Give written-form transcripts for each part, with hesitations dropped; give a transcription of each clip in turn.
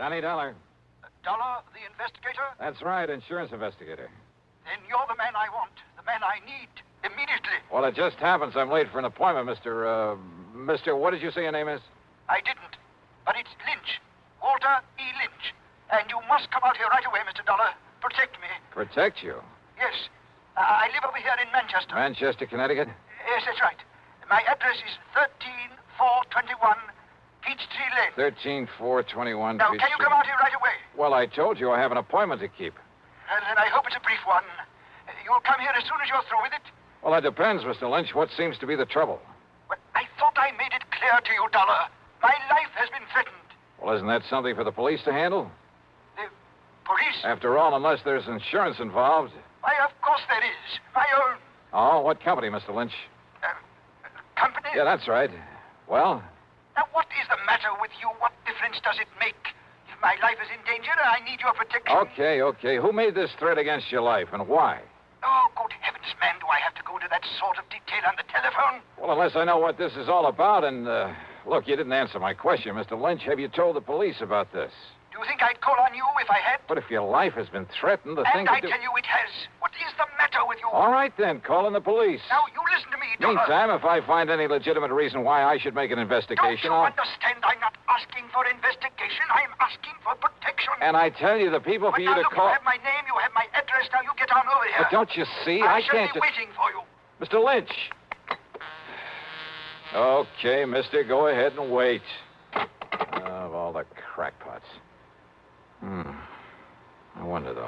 Johnny Dollar. Dollar, the investigator? That's right, insurance investigator. Then you're the man I want, the man I need, immediately. Well, it just happens I'm late for an appointment, Mr. What did you say your name is? I didn't, but it's Lynch. Walter E. Lynch. And you must come out here right away, Mr. Dollar. Protect me. Protect you? Yes. I live over here in Manchester. Manchester, Connecticut? Yes, that's right. My address is 13421 Peachtree Lane. 13421 Now, Peachtree. can you come out here right away? Well, I told you I have an appointment to keep. Well, then I hope it's a brief one. You'll come here as soon as you're through with it? Well, that depends, Mr. Lynch. What seems to be the trouble? Well, I thought I made it clear to you, Dollar. My life has been threatened. Well, isn't that something for the police to handle? The police? After all, unless there's insurance involved. Why, of course there is. My own. Oh, what company, Mr. Lynch? Company? Yeah, that's right. Well? Now, what is the matter with you? What difference does it make? If my life is in danger, I need your protection. Okay. Who made this threat against your life, and why? Oh, good heavens, man, do I have to go into that sort of detail on the telephone? Well, unless I know what this is all about, and, look, you didn't answer my question, Mr. Lynch. Have you told the police about this? Do you think I'd call on you if I had? But if your life has been threatened, the thing And I to do... tell you it has. What is the matter with you? All right, then. Call in the police. Now, you listen to me, Dollar. Meantime, if I find any legitimate reason why I should make an investigation, Don't you understand? I'm not asking for investigation. I'm asking for protection. And I tell you, the people for But you now, to look, call... you have my name, you have my address. Now, you get on over here. But don't you see? I shall can't be just... waiting for you. Mr. Lynch. Okay, mister, go ahead and wait. Of all the crackpots. I wonder, though.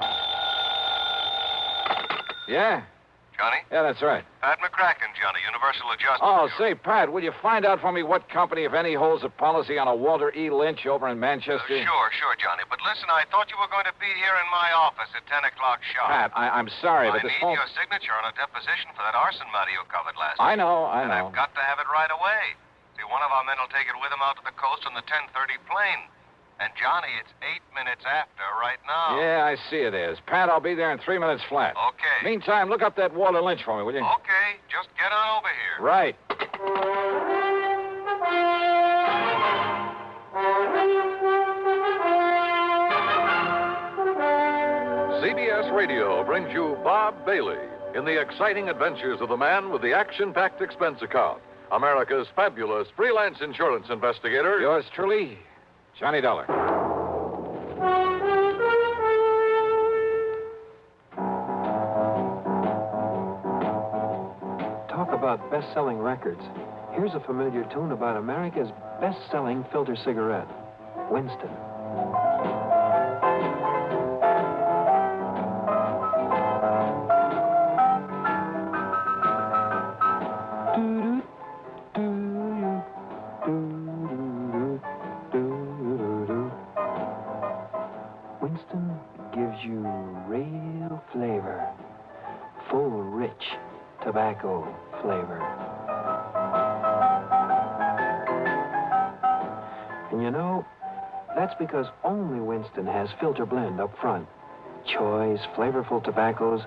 Yeah? Johnny? Yeah, that's right. Pat McCracken, Johnny, Universal Adjustment. Oh, Bureau. say, Pat, will you find out for me what company, if any, holds a policy on a Walter E. Lynch over in Manchester? Sure, Johnny. But listen, I thought you were going to be here in my office at 10 o'clock sharp. Pat, I'm sorry, but this I need phone... your signature on a deposition for that arson matter you covered last I week. know. And I've got to have it right away. See, one of our men will take it with him out to the coast on the 10:30 plane. And, Johnny, it's 8 minutes after right now. Yeah, I see it is. Pat, I'll be there in 3 minutes flat. Okay. Meantime, look up that Walter Lynch for me, will you? Okay, just get on over here. Right. CBS Radio brings you Bob Bailey in the exciting adventures of the man with the action-packed expense account, America's fabulous freelance insurance investigator. Yours truly, Johnny Dollar. Talk about best-selling records. Here's a familiar tune about America's best-selling filter cigarette, Winston. Winston gives you real flavor, full, rich tobacco flavor. And you know, that's because only Winston has filter blend up front. Choice, flavorful tobaccos,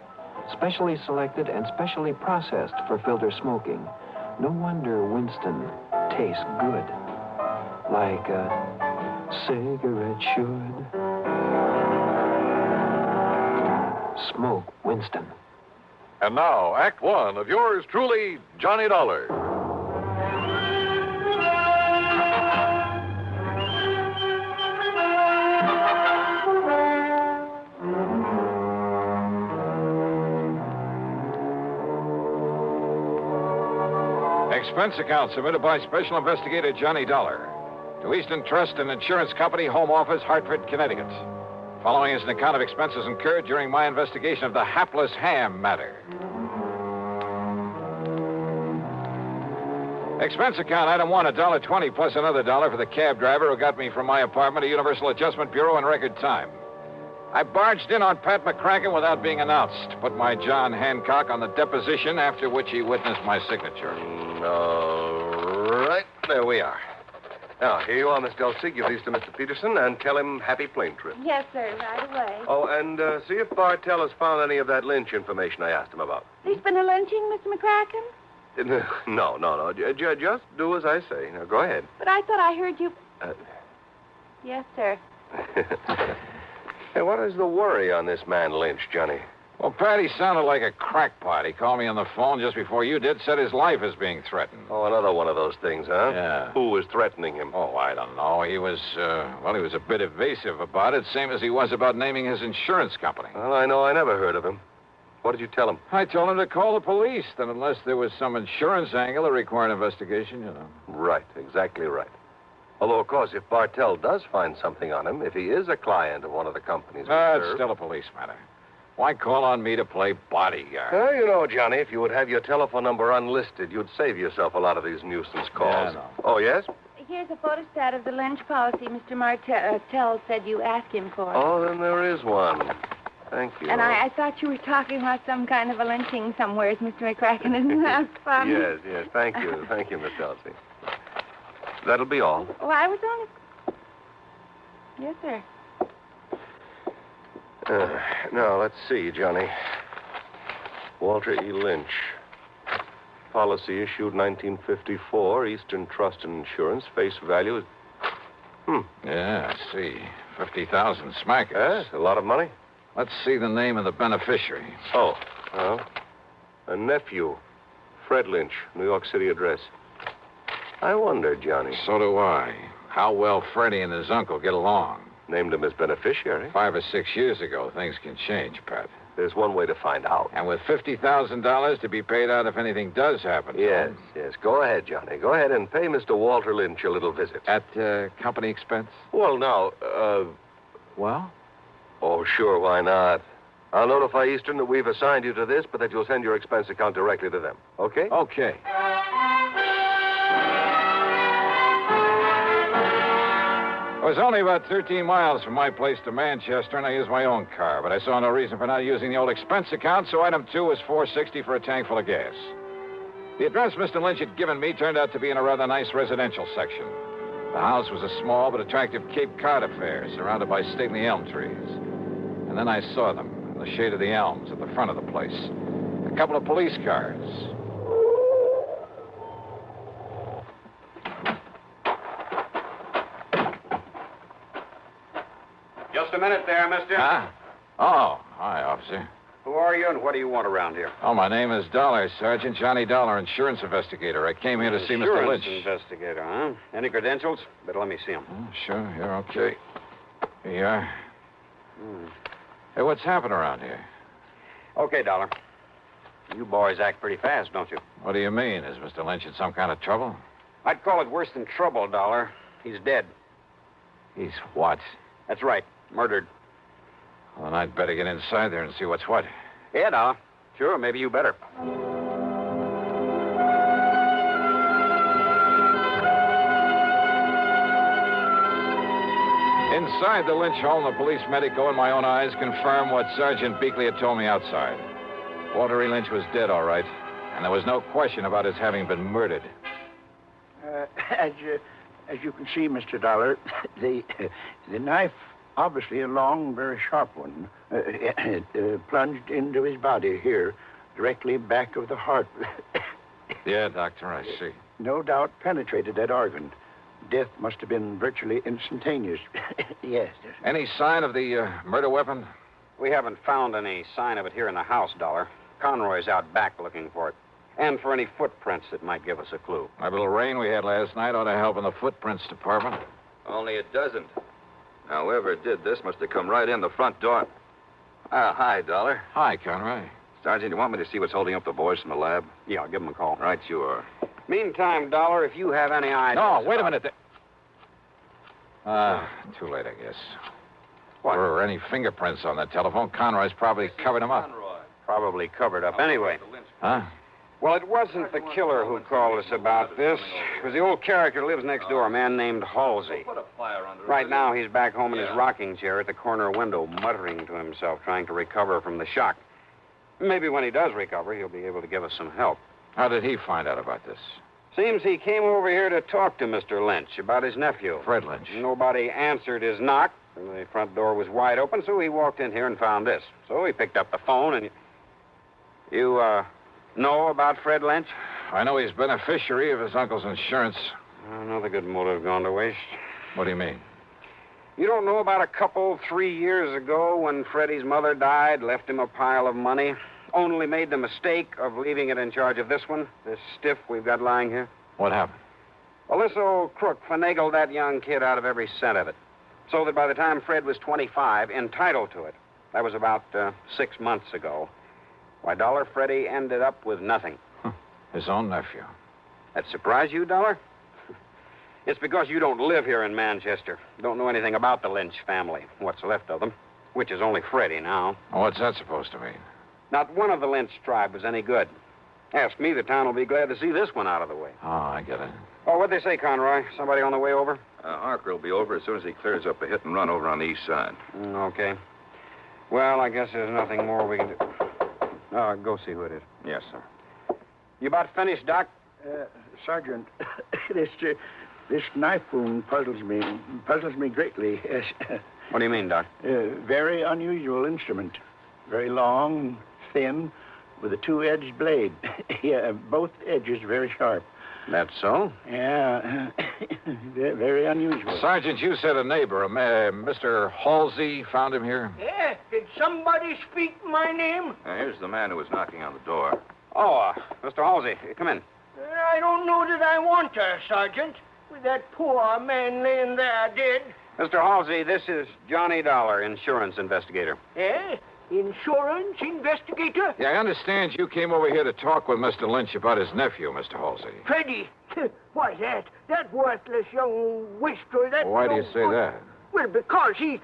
specially selected and specially processed for filter smoking. No wonder Winston tastes good, like a cigarette should. Smoke Winston. And now, Act One of yours truly, Johnny Dollar. Expense account submitted by Special Investigator Johnny Dollar to Eastern Trust and Insurance Company, Home Office, Hartford, Connecticut. Following is an account of expenses incurred during my investigation of the Hapless ham matter. Expense account item one, $1.20 plus another $1 for the cab driver who got me from my apartment to Universal Adjustment Bureau in record time. I barged in on Pat McCracken without being announced. Put my John Hancock on the deposition, after which he witnessed my signature. All right, there we are. Now, here you are, Miss Dulcie. Give these to Mr. Peterson and tell him happy plane trip. Yes, sir, right away. Oh, and see if Bartell has found any of that Lynch information I asked him about. There's been a lynching, Mr. McCracken? No. Just do as I say. Now, go ahead. But I thought I heard you... Yes, sir. Hey, what is the worry on this man Lynch, Johnny? Well, Pat, he sounded like a crackpot. He called me on the phone just before you did, said his life is being threatened. Oh, another one of those things, huh? Yeah. Who was threatening him? Oh, I don't know. He was a bit evasive about it, same as he was about naming his insurance company. Well, I know I never heard of him. What did you tell him? I told him to call the police, then unless there was some insurance angle that required investigation, you know. Right, exactly right. Although, of course, if Bartell does find something on him, if he is a client of one of the companies... It's still a police matter. Why call on me to play bodyguard? Well, you know, Johnny, if you would have your telephone number unlisted, you'd save yourself a lot of these nuisance calls. Yeah, I know. Oh, yes? Here's a photostat of the Lynch policy Mr. Martell said you asked him for. Oh, then there is one. Thank you. And I thought you were talking about some kind of a lynching somewhere, Mr. McCracken. Isn't that fun? Yes. Thank you. Thank you, Miss Elsie. That'll be all. Oh, I was only... Yes, sir. Now, let's see, Johnny. Walter E. Lynch. Policy issued 1954, Eastern Trust and Insurance, face value is... Yeah, I see. 50,000 smackers. Yes, a lot of money. Let's see the name of the beneficiary. Oh, well, a nephew, Fred Lynch, New York City address. I wonder, Johnny. So do I. How well Freddie and his uncle get along. Named him as beneficiary. 5 or 6 years ago, things can change, Pat. There's one way to find out. And with $50,000 to be paid out if anything does happen. Yes. Go ahead, Johnny. Go ahead and pay Mr. Walter Lynch a little visit. At company expense? Well, now, Well? Oh, sure, why not? I'll notify Eastern that we've assigned you to this, but that you'll send your expense account directly to them. Okay? Okay. It was only about 13 miles from my place to Manchester, and I used my own car, but I saw no reason for not using the old expense account, so item 2 was $4.60 for a tank full of gas. The address Mr. Lynch had given me turned out to be in a rather nice residential section. The house was a small but attractive Cape Cod affair, surrounded by stately elm trees. And then I saw them in the shade of the elms at the front of the place. A couple of police cars. Just a minute there, mister. Huh? Oh, hi, officer. Who are you and what do you want around here? Oh, my name is Dollar, Sergeant Johnny Dollar, insurance investigator. I came here to see Mr. Lynch. Investigator, huh? Any credentials? Better let me see them. Oh, sure, you're okay. Here you are. Hey, what's happened around here? Okay, Dollar. You boys act pretty fast, don't you? What do you mean? Is Mr. Lynch in some kind of trouble? I'd call it worse than trouble, Dollar. He's dead. He's what? That's right. Murdered. Well, then I'd better get inside there and see what's what. Yeah, Dollar. Sure, maybe you better. Inside the Lynch home, the police medico and my own eyes confirmed what Sergeant Beakley had told me outside. Walter E. Lynch was dead, all right, and there was no question about his having been murdered. As you can see, Mr. Dollar, the knife, obviously a long, very sharp one, plunged into his body here, directly back of the heart. Yeah, Doctor, I see. No doubt penetrated that organ. Death must have been virtually instantaneous. Yes. Any sign of the murder weapon? We haven't found any sign of it here in the house, Dollar. Conroy's out back looking for it. And for any footprints that might give us a clue. That little rain we had last night ought to help in the footprints department. Only it doesn't. However it did this must have come right in the front door. Hi, Dollar. Hi, Conroy. Sergeant, you want me to see what's holding up the boys from the lab? Yeah, I'll give him a call. Right, you are. Meantime, Dollar, if you have any ideas... No, wait a minute. Too late, I guess. What? Were any fingerprints on the telephone? Conroy's probably covered them up. Probably covered up anyway. Huh? Well, it wasn't the killer who called us about this. It was the old character who lives next door, a man named Halsey. Right now, he's back home in his rocking chair at the corner window, muttering to himself, trying to recover from the shock. Maybe when he does recover, he'll be able to give us some help. How did he find out about this? Seems he came over here to talk to Mr. Lynch about his nephew. Fred Lynch. Nobody answered his knock. The front door was wide open, so he walked in here and found this. So he picked up the phone and... You, know about Fred Lynch? I know he's beneficiary of his uncle's insurance. Another good motive gone to waste. What do you mean? You don't know about a couple 3 years ago when Freddie's mother died, left him a pile of money, only made the mistake of leaving it in charge of this one, this stiff we've got lying here? What happened? Well, this old crook finagled that young kid out of every cent of it, so that by the time Fred was 25, entitled to it. That was about 6 months ago. Why, Dollar, Freddie ended up with nothing. His own nephew. That surprise you, Dollar? It's because you don't live here in Manchester. Don't know anything about the Lynch family, what's left of them, which is only Freddie now. What's that supposed to mean? Not one of the Lynch tribe was any good. Ask me, the town will be glad to see this one out of the way. Oh, I get it. Oh, what'd they say, Conroy? Somebody on the way over? Harker will be over as soon as he clears up a hit and run over on the east side. Okay. Well, I guess there's nothing more we can do. Go see who it is. Yes, sir. You about finished, Doc? Sergeant, this knife wound puzzles me greatly. Yes. What do you mean, Doc? Very unusual instrument. Very long, thin, with a two-edged blade. Yeah, both edges very sharp. That's so? Yeah, very unusual. Sergeant, you said a neighbor, Mr. Halsey, found him here? Yeah, did somebody speak my name? Here's the man who was knocking on the door. Oh, Mr. Halsey, come in. I don't know that I want her, Sergeant. With that poor man laying there dead. Mr. Halsey, this is Johnny Dollar, insurance investigator. Eh? Insurance investigator? Yeah, I understand you came over here to talk with Mr. Lynch about his nephew, Mr. Halsey. Freddie. Why, that worthless young wastrel, that... Why do you say that? Well, because he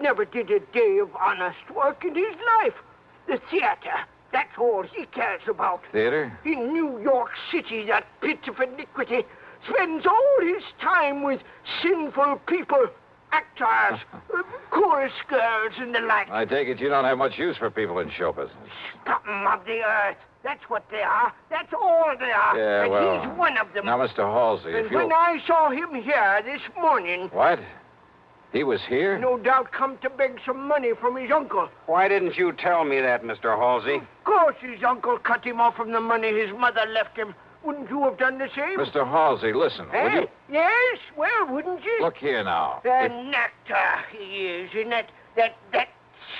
never did a day of honest work in his life. The theater, that's all he cares about. Theater? In New York City, that pit of iniquity spends all his time with sinful people, actors, chorus girls, and the like. I take it you don't have much use for people in show business. Scum of the earth. That's what they are. That's all they are. Yeah, and well... he's one of them. Now, Mr. Halsey, and if you... when I saw him here this morning... What? He was here? No doubt come to beg some money from his uncle. Why didn't you tell me that, Mr. Halsey? Of course his uncle cut him off from the money his mother left him. Wouldn't you have done the same? Mr. Halsey, listen. Will you... Yes, well, wouldn't you? Look here now. An actor he is in that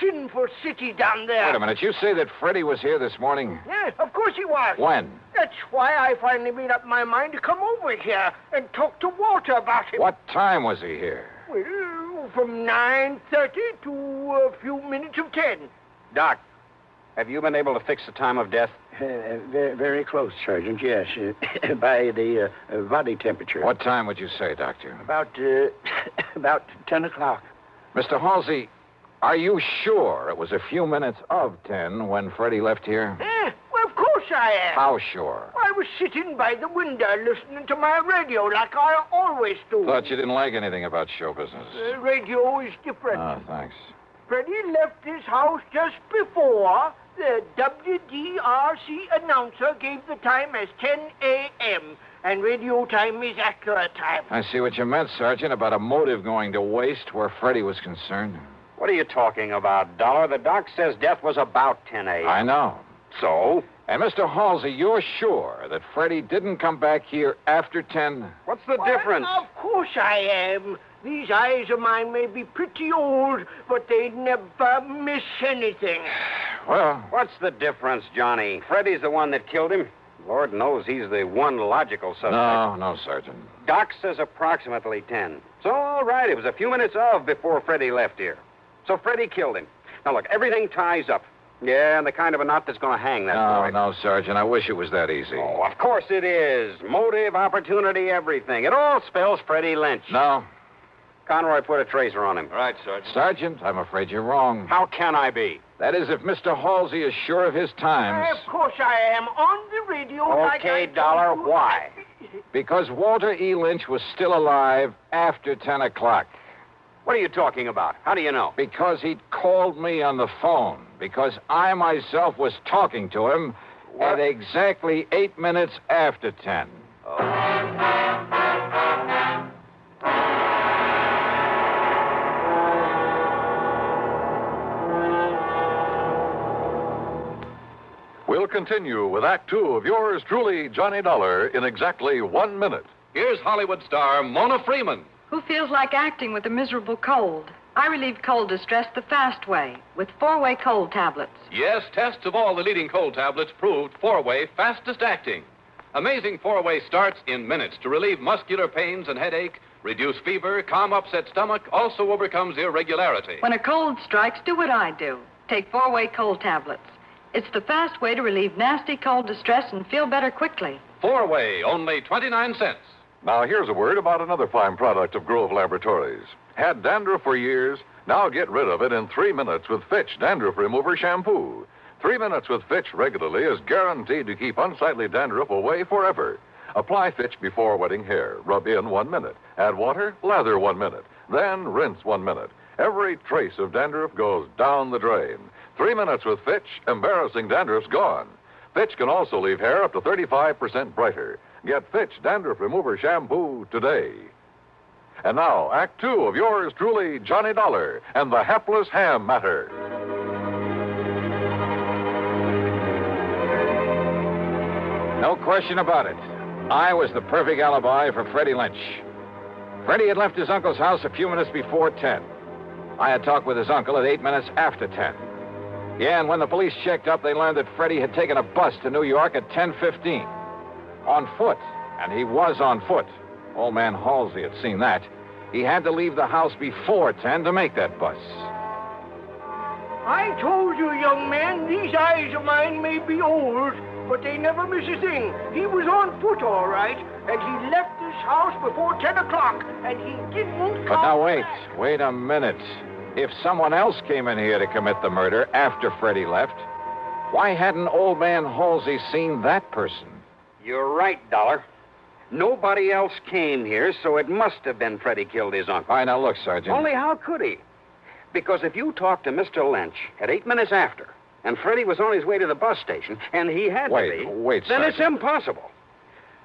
sinful city down there. Wait a minute. You say that Freddie was here this morning? Yeah, of course he was. When? That's why I finally made up my mind to come over here and talk to Walter about him. What time was he here? Well, from 9:30 to a few minutes of 10. Doc, have you been able to fix the time of death? Very, very close, Sergeant, yes. By the body temperature. What time would you say, Doctor? About 10 o'clock. Mr. Halsey, are you sure it was a few minutes of 10 when Freddie left here? Well, of course I am. How sure? I was sitting by the window listening to my radio like I always do. Thought you didn't like anything about show business. Radio is different. Oh, thanks. Freddie left his house just before the WDRC announcer gave the time as 10 a.m., and radio time is accurate time. I see what you meant, Sergeant, about a motive going to waste where Freddie was concerned. What are you talking about, Dollar? The doc says death was about 10 a.m. I know. So? And Mr. Halsey, you're sure that Freddie didn't come back here after 10? What's the difference? Of course I am. These eyes of mine may be pretty old, but they never miss anything. Well... What's the difference, Johnny? Freddie's the one that killed him. Lord knows he's the one logical suspect. No, Sergeant. Doc says approximately 10. So, all right, it was a few minutes of before Freddie left here. So Freddie killed him. Now, look, everything ties up. Yeah, and the kind of a knot that's going to hang that boy. No, Sergeant, I wish it was that easy. Oh, of course it is. Motive, opportunity, everything. It all spells Freddie Lynch. No. Conroy put a tracer on him. Right, Sergeant. Sergeant, I'm afraid you're wrong. How can I be? That is, if Mr. Halsey is sure of his times. Of course I am. On the radio. Okay, Dollar, why? Because Walter E. Lynch was still alive after 10 o'clock. What are you talking about? How do you know? Because he'd called me on the phone. Because I myself was talking to him at exactly 8 minutes after 10. We'll continue with Act Two of yours truly, Johnny Dollar, in exactly 1 minute. Here's Hollywood star Mona Freeman Who feels like acting with a miserable cold? I relieve cold distress the fast way with 4-way cold tablets. Yes, tests of all the leading cold tablets proved 4-way fastest acting. Amazing 4-way starts in minutes to relieve muscular pains and headache, reduce fever, calm upset stomach, also overcomes irregularity. When a cold strikes, do what I do. Take 4-way cold tablets. It's the fast way to relieve nasty cold distress and feel better quickly. 4-way, only 29 cents. Now, here's a word about another fine product of Grove Laboratories. Had dandruff for years? Now get rid of it in 3 minutes with Fitch Dandruff Remover Shampoo. 3 minutes with Fitch regularly is guaranteed to keep unsightly dandruff away forever. Apply Fitch before wetting hair. Rub in 1 minute. Add water, lather 1 minute. Then rinse 1 minute. Every trace of dandruff goes down the drain. 3 minutes with Fitch, embarrassing dandruff's gone. Fitch can also leave hair up to 35% brighter. Get Fitch Dandruff Remover Shampoo today. And now, Act 2 of yours truly, Johnny Dollar, and the Hapless Ham Matter. No question about it. I was the perfect alibi for Freddie Lynch. Freddie had left his uncle's house a few minutes before 10. I had talked with his uncle at 8 minutes after 10. Yeah, and when the police checked up, they learned that Freddie had taken a bus to New York at 10:15. On foot, and he was on foot. Old man Halsey had seen that. He had to leave the house before 10 to make that bus. I told you, young man, these eyes of mine may be old, but they never miss a thing. He was on foot, all right, and he left this house before 10 o'clock, and he didn't come But now wait, back. wait a minute. If someone else came in here to commit the murder after Freddie left, why hadn't old man Halsey seen that person? You're right, Dollar. Nobody else came here, so it must have been Freddie killed his uncle. All right, now look, Sergeant. Only how could he? Because if you talked to Mr. Lynch at 8 minutes after, and Freddie was on his way to the bus station, and he had Wait, to be... wait, then Sergeant. it's impossible.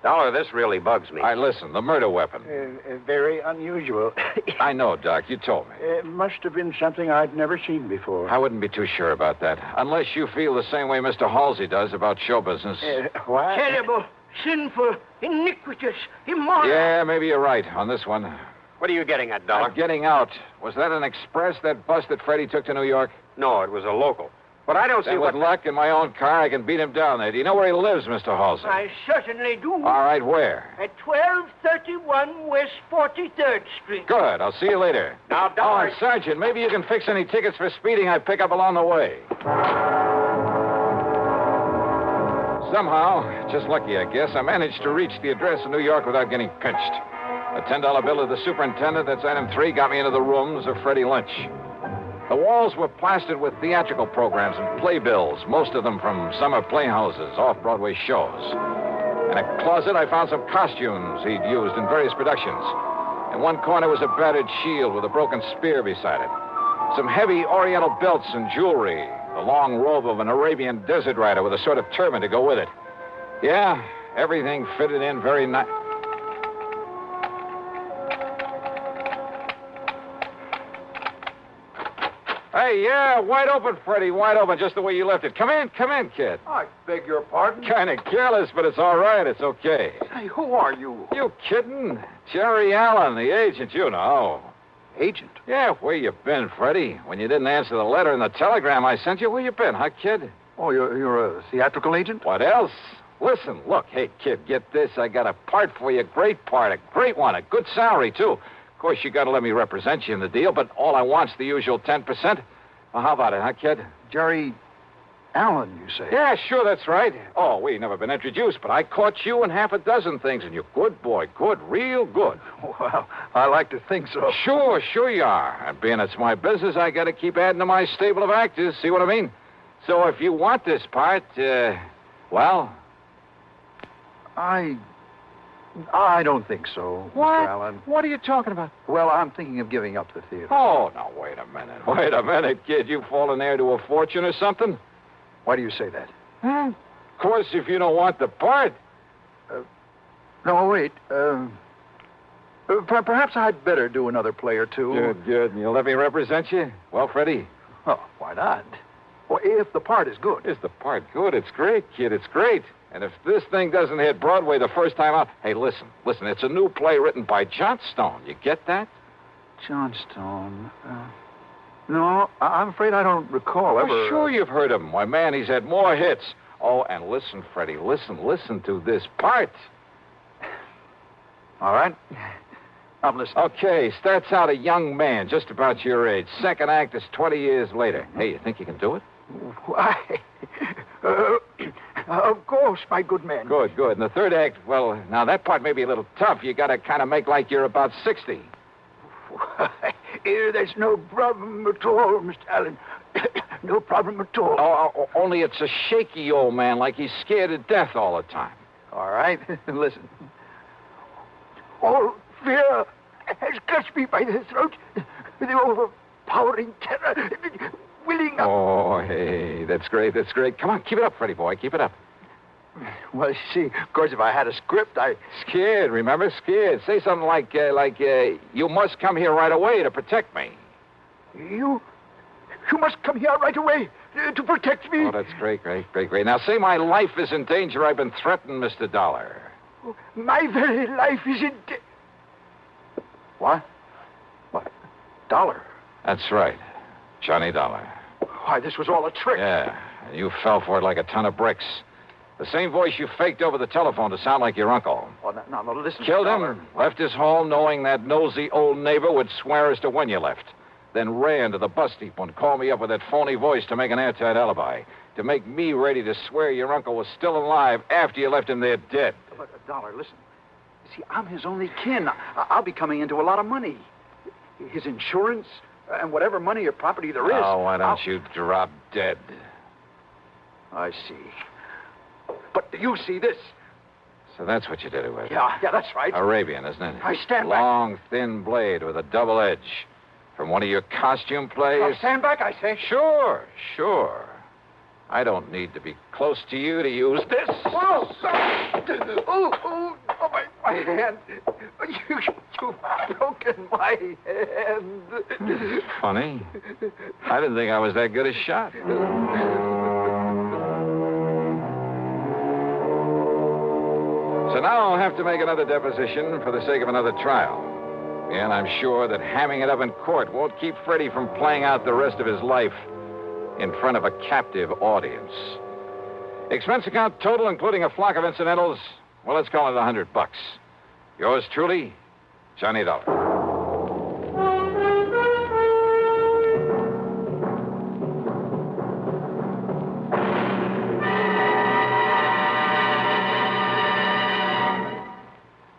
Dollar, this really bugs me. All right, listen, the murder weapon. Very unusual. I know, Doc, you told me. It must have been something I'd never seen before. I wouldn't be too sure about that, unless you feel the same way Mr. Halsey does about show business. What? Terrible, sinful, iniquitous, immoral. Yeah, maybe you're right on this one. What are you getting at, Dollar? I'm getting out. Was that an express, that bus that Freddie took to New York? No, it was a local. But I don't see Then what... with luck in my own car, I can beat him down there. Do you know where he lives, Mr. Halsey? I certainly do. All right, where? At 1231 West 43rd Street. Good. I'll see you later. Now, Oh, Dollar... and Sergeant, maybe you can fix any tickets for speeding I pick up along the way. Somehow, just lucky, I guess, I managed to reach the address in New York without getting pinched. A $10 bill of the superintendent, that's item 3, got me into the rooms of Freddie Lynch. The walls were plastered with theatrical programs and playbills, most of them from summer playhouses, off-Broadway shows. In a closet, I found some costumes he'd used in various productions. In one corner was a battered shield with a broken spear beside it. Some heavy oriental belts and jewelry. The long robe of an Arabian desert rider with a sort of turban to go with it. Yeah, everything fitted in very nice. Hey, yeah, wide open, Freddie, wide open, just the way you left it. Come in, kid. I beg your pardon? Kind of careless, but it's all right. It's okay. Hey, who are you? You kidding? Jerry Allen, the agent, you know. Agent? Yeah, where you been, Freddie? When you didn't answer the letter and the telegram I sent you, where you been, huh, kid? Oh, you're a theatrical agent? What else? Listen, look, hey, kid, get this. I got a part for you, great part, a great one, a good salary, too. Of course, you got to let me represent you in the deal, but all I want's the usual 10%. Well, how about it, huh, kid? Jerry Allen, you say? Yeah, sure, that's right. Oh, we never been introduced, but I caught you in half a dozen things, and you're good, boy, good, real good. Well, I like to think so. Sure you are. And being it's my business, I got to keep adding to my stable of actors, see what I mean? So if you want this part, well... I don't think so, What? Mr. Allen. What are you talking about? Well, I'm thinking of giving up the theater. Oh, now, wait a minute. Wait a minute, kid. You fallen heir to a fortune or something? Why do you say that? Huh? Of course, if you don't want the part. No, wait. Perhaps I'd better do another play or two. Good. And you'll let me represent you? Well, Freddie? Oh, why not? Well, if the part is good. Is the part good? It's great, kid. It's great. And if this thing doesn't hit Broadway the first time out... Hey, listen. It's a new play written by Johnstone. You get that? Johnstone. No, I'm afraid I don't recall ever... Oh, sure you've heard of him. Why, man, he's had more hits. Oh, and listen, Freddie, listen to this part. All right. I'm listening. Okay, starts out a young man, just about your age. Second act is 20 years later. Hey, you think you can do it? Why? Of course, my good man. Good. And the third act, well, now that part may be a little tough. You got to kind of make like you're about 60. Why, there's no problem at all, Mr. Allen. No problem at all. Oh, only it's a shaky old man, like he's scared to death all the time. All right, listen. All fear has clutched me by the throat. The overpowering terror, willing up. Oh, hey, that's great. Come on, keep it up, Freddie boy, keep it up. Well, you see, of course, if I had a script, Scared, remember? Scared. Say something like, you must come here right away to protect me. You must come here right away to protect me. Oh, that's great. Now, say my life is in danger. I've been threatened, Mr. Dollar. My very life is in What? Dollar? That's right. Johnny Dollar. Why, this was all a trick. Yeah, and you fell for it like a ton of bricks. The same voice you faked over the telephone to sound like your uncle. Oh, no, listen. Killed him, left his home knowing that nosy old neighbor would swear as to when you left. Then ran to the bus depot and called me up with that phony voice to make an airtight alibi. To make me ready to swear your uncle was still alive after you left him there dead. But, Dollar, listen. See, I'm his only kin. I'll be coming into a lot of money. His insurance and whatever money or property there is. Oh, why don't you drop dead? I see. But do you see this? So that's what you did it with. Yeah, that's right. Arabian, isn't it? I stand back. Long, thin blade with a double edge. From one of your costume plays? I'll stand back, I say. Sure. I don't need to be close to you to use this. Whoa! Oh, my hand. You've broken my hand. Funny. I didn't think I was that good a shot. So now I'll have to make another deposition for the sake of another trial. And I'm sure that hamming it up in court won't keep Freddie from playing out the rest of his life in front of a captive audience. Expense account total, including a flock of incidentals, well, let's call it $100. Yours truly, Johnny Dollar.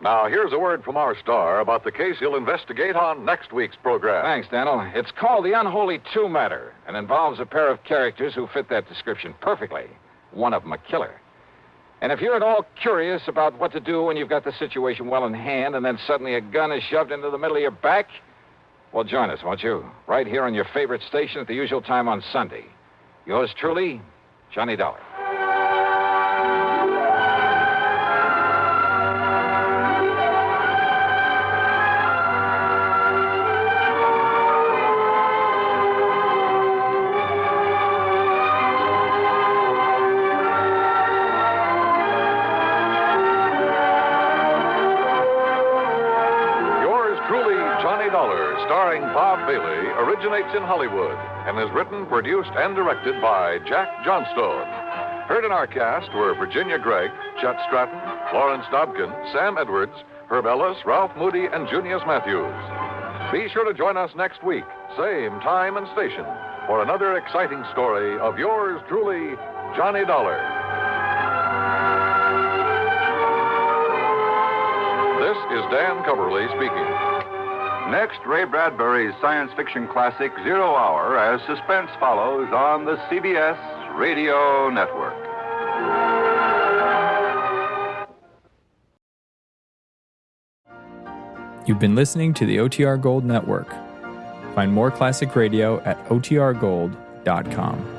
Now, here's a word from our star about the case he'll investigate on next week's program. Thanks, Daniel. It's called The Unholy Two Matter and involves a pair of characters who fit that description perfectly. One of them a killer. And if you're at all curious about what to do when you've got the situation well in hand and then suddenly a gun is shoved into the middle of your back, well, join us, won't you? Right here on your favorite station at the usual time on Sunday. Yours truly, Johnny Dollar. Starring Bob Bailey, originates in Hollywood and is written, produced, and directed by Jack Johnstone. Heard in our cast were Virginia Gregg, Chet Stratton, Lawrence Dobkin, Sam Edwards, Herb Ellis, Ralph Moody, and Junius Matthews. Be sure to join us next week, same time and station, for another exciting story of yours truly, Johnny Dollar. This is Dan Coverly speaking. Next, Ray Bradbury's science fiction classic, 0 Hour, as suspense follows on the CBS Radio Network. You've been listening to the OTR Gold Network. Find more classic radio at otrgold.com.